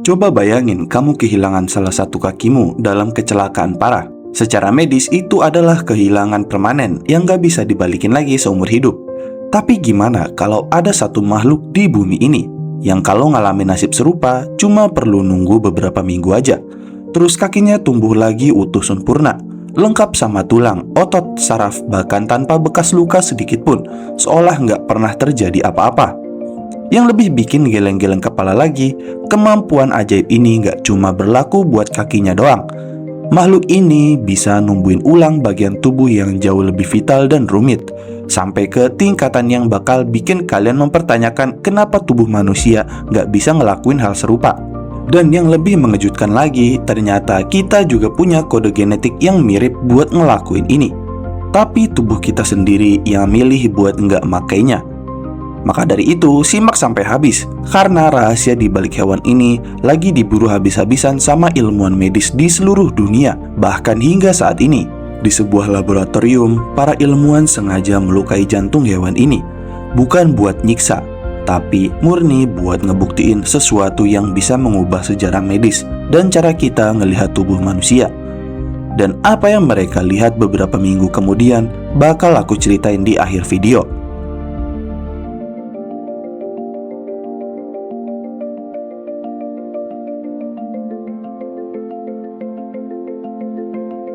Coba bayangin kamu kehilangan salah satu kakimu dalam kecelakaan parah. Secara medis itu adalah kehilangan permanen yang gak bisa dibalikin lagi seumur hidup. Tapi gimana kalau ada satu makhluk di bumi ini yang kalau ngalamin nasib serupa cuma perlu nunggu beberapa minggu aja, terus kakinya tumbuh lagi utuh sempurna, lengkap sama tulang, otot, saraf, bahkan tanpa bekas luka sedikit pun, seolah nggak pernah terjadi apa-apa. Yang lebih bikin geleng-geleng kepala lagi, kemampuan ajaib ini nggak cuma berlaku buat kakinya doang. Makhluk ini bisa numbuhin ulang bagian tubuh yang jauh lebih vital dan rumit, sampai ke tingkatan yang bakal bikin kalian mempertanyakan kenapa tubuh manusia nggak bisa ngelakuin hal serupa. Dan yang lebih mengejutkan lagi, ternyata kita juga punya kode genetik yang mirip buat ngelakuin ini. Tapi tubuh kita sendiri yang milih buat nggak makainya. Maka dari itu, simak sampai habis, karena rahasia di balik hewan ini lagi diburu habis-habisan sama ilmuwan medis di seluruh dunia, bahkan hingga saat ini. Di sebuah laboratorium, para ilmuwan sengaja melukai jantung hewan ini, bukan buat nyiksa, tapi murni buat ngebuktiin sesuatu yang bisa mengubah sejarah medis dan cara kita ngelihat tubuh manusia. Dan apa yang mereka lihat beberapa minggu kemudian bakal aku ceritain di akhir video.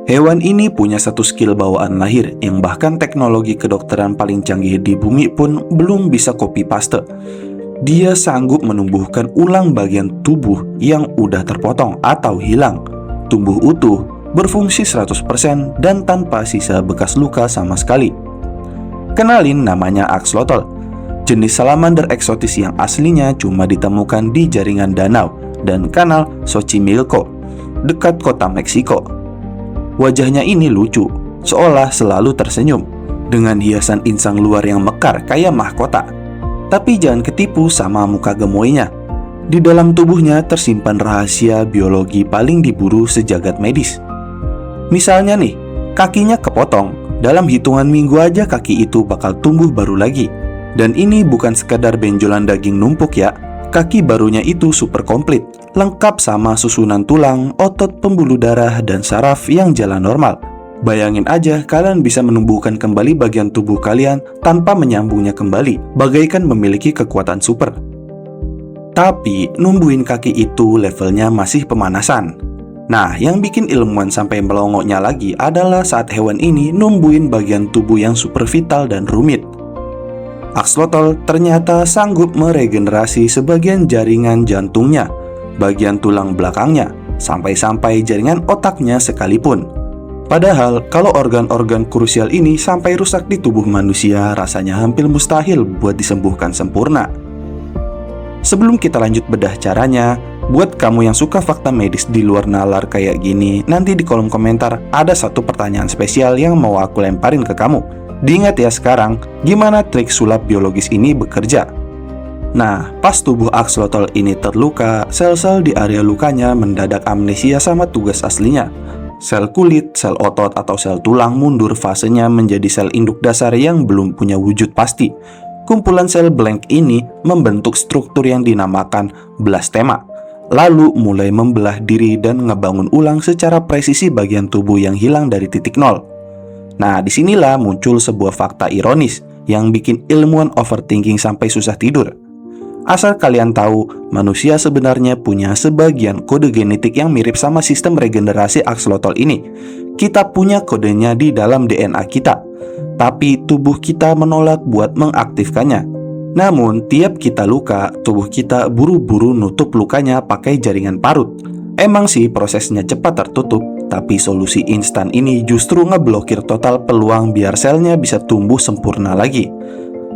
Hewan ini punya satu skill bawaan lahir yang bahkan teknologi kedokteran paling canggih di bumi pun belum bisa copy paste. Dia sanggup menumbuhkan ulang bagian tubuh yang udah terpotong atau hilang, tumbuh utuh, berfungsi 100% dan tanpa sisa bekas luka sama sekali. Kenalin, namanya axolotl, jenis salamander eksotis yang aslinya cuma ditemukan di jaringan danau dan kanal Xochimilco, dekat kota Meksiko. Wajahnya ini lucu, seolah selalu tersenyum, dengan hiasan insang luar yang mekar kayak mahkota. Tapi jangan ketipu sama muka gemoynya. Di dalam tubuhnya tersimpan rahasia biologi paling diburu sejagat medis. Misalnya nih, kakinya kepotong, dalam hitungan minggu aja kaki itu bakal tumbuh baru lagi. Dan ini bukan sekadar benjolan daging numpuk ya. Kaki barunya itu super komplit, lengkap sama susunan tulang, otot, pembuluh darah, dan saraf yang jalan normal. Bayangin aja kalian bisa menumbuhkan kembali bagian tubuh kalian tanpa menyambungnya kembali, bagaikan memiliki kekuatan super. Tapi numbuhin kaki itu levelnya masih pemanasan. Nah, yang bikin ilmuwan sampai melongoknya lagi adalah saat hewan ini numbuhin bagian tubuh yang super vital dan rumit. Axolotl ternyata sanggup meregenerasi sebagian jaringan jantungnya, bagian tulang belakangnya, sampai-sampai jaringan otaknya sekalipun. Padahal kalau organ-organ krusial ini sampai rusak di tubuh manusia, rasanya hampir mustahil buat disembuhkan sempurna. Sebelum kita lanjut bedah caranya, buat kamu yang suka fakta medis di luar nalar kayak gini, nanti di kolom komentar ada satu pertanyaan spesial yang mau aku lemparin ke kamu. Diingat ya sekarang, gimana trik sulap biologis ini bekerja. Nah, pas tubuh axolotl ini terluka, sel-sel di area lukanya mendadak amnesia sama tugas aslinya. Sel kulit, sel otot, atau sel tulang mundur fasenya menjadi sel induk dasar yang belum punya wujud pasti. Kumpulan sel blank ini membentuk struktur yang dinamakan blastema, lalu mulai membelah diri dan ngebangun ulang secara presisi bagian tubuh yang hilang dari titik nol. Nah, disinilah muncul sebuah fakta ironis yang bikin ilmuwan overthinking sampai susah tidur. Asal kalian tahu, manusia sebenarnya punya sebagian kode genetik yang mirip sama sistem regenerasi axolotl ini. Kita punya kodenya di dalam DNA kita, tapi tubuh kita menolak buat mengaktifkannya. Namun, tiap kita luka, tubuh kita buru-buru nutup lukanya pakai jaringan parut. Emang sih prosesnya cepat tertutup, tapi solusi instan ini justru ngeblokir total peluang biar selnya bisa tumbuh sempurna lagi.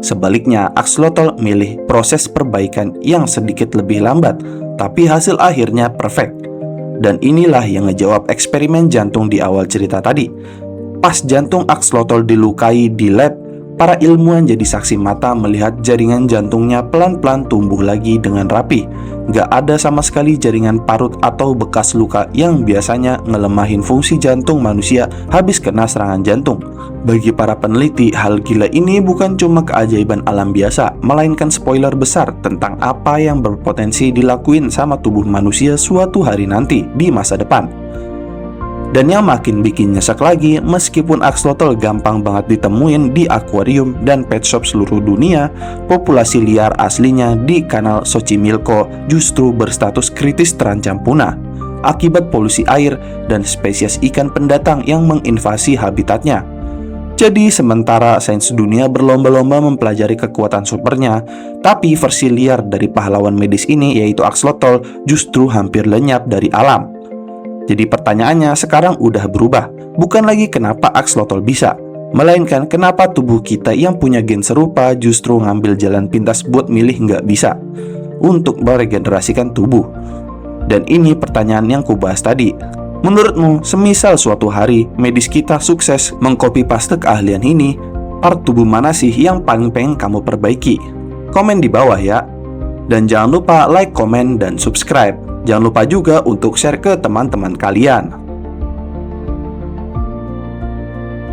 Sebaliknya, axolotl milih proses perbaikan yang sedikit lebih lambat, tapi hasil akhirnya perfect. Dan inilah yang ngejawab eksperimen jantung di awal cerita tadi. Pas jantung axolotl dilukai di lab, para ilmuwan jadi saksi mata melihat jaringan jantungnya pelan-pelan tumbuh lagi dengan rapi, Gak ada sama sekali jaringan parut atau bekas luka yang biasanya ngelemahin fungsi jantung manusia habis kena serangan jantung. Bagi para peneliti, hal gila ini bukan cuma keajaiban alam biasa, melainkan spoiler besar tentang apa yang berpotensi dilakuin sama tubuh manusia suatu hari nanti di masa depan. Dan yang makin bikin nyesek lagi, meskipun axolotl gampang banget ditemuin di akuarium dan pet shop seluruh dunia, populasi liar aslinya di Kanal Xochimilco justru berstatus kritis terancam punah akibat polusi air dan spesies ikan pendatang yang menginvasi habitatnya. Jadi sementara sains dunia berlomba-lomba mempelajari kekuatan supernya, tapi versi liar dari pahlawan medis ini yaitu axolotl justru hampir lenyap dari alam. Jadi pertanyaannya sekarang udah berubah, bukan lagi kenapa axolotl bisa, melainkan kenapa tubuh kita yang punya gen serupa justru ngambil jalan pintas buat milih nggak bisa untuk meregenerasikan tubuh. Dan ini pertanyaan yang kubahas tadi. Menurutmu, semisal suatu hari medis kita sukses mengcopy paste keahlian ini, part tubuh mana sih yang paling pengen kamu perbaiki? Komen di bawah ya. Dan jangan lupa like, komen, dan subscribe. Jangan lupa juga untuk share ke teman-teman kalian.